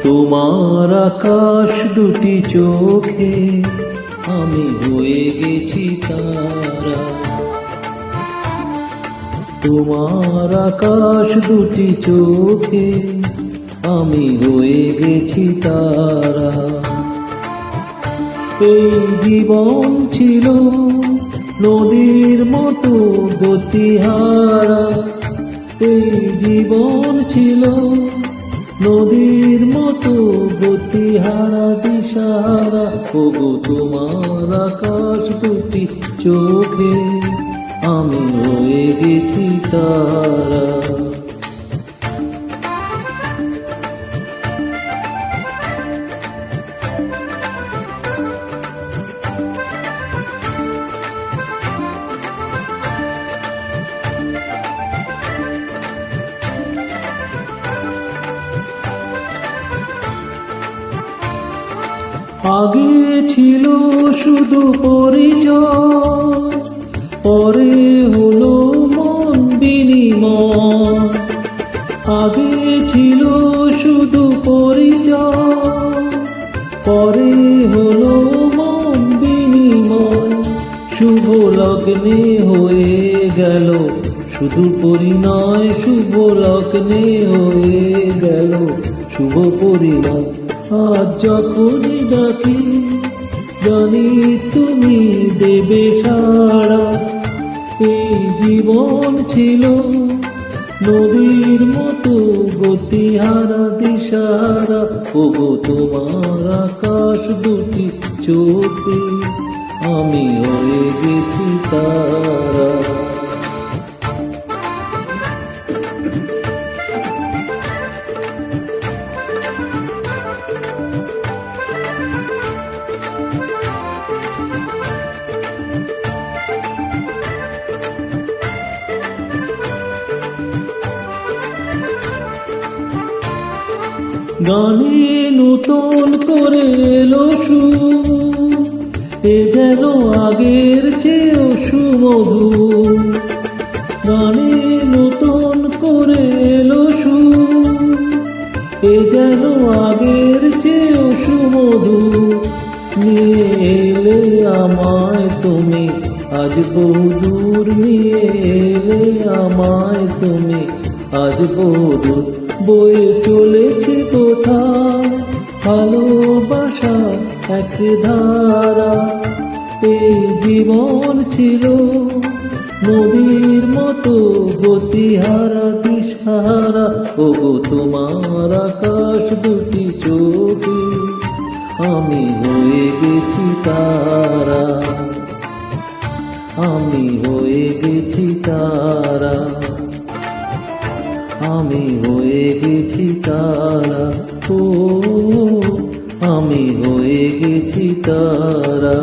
তোমার আকাশ দুটি চোখে আমি হয়ে গেছি তারা। তোমার আকাশ দুটি চোখে আমি হয়ে গেছি তারা। এই জীবন ছিল নদীর মতো গতিহারা। এই জীবন ছিল নদীর মতো গতিহারা দিশাহারা। ওগো তোমার আকাশ দুটি চোখে আমি হয়ে গেছি তারা। আগে ছিল শুধু পরিচয়, পরে হলো মন বিনিময়। আগে ছিল শুধু পরিচয়, পরে হলো মন বিনিময়। শুভ লগ্নে হয়ে গেল শুধু পরিণয়। শুভ লগ্নে হয়ে গেল শুভ পরিণয়। আজ যখনই ডাকি জানি তুমি দেবে সাড়া। এই জীবন ছিল নদীর মতো গতিহারা দিশাহারা। ওগো তোমার আকাশ দুটি চোখে আমি হয়ে গেছি তারা। গানে নতুন করে এলো সুর, এ যেন আগের চেয়েও সুমধুর। গানে নতুন করে এলো সুর, এ যেন আগের চেয়েও সুমধুর। নিয়ে এলে আমায় তুমি আজ বহুদূর। নিয়ে এলে আমায় তুমি আজ বহুদূর। বয়ে চলেছে কোথায় ভালোবাসা এক ধারা। এই জীবন ছিল নদীর মতো গতিহারা দিশাহারা। ওগো তোমার আকাশ দুটি চোখে আমি হয়ে গেছি তারা। আমি হয়ে গেছি তারা। আমি হয়ে গেছি তারা। ও আমি হয়ে গেছি তারা।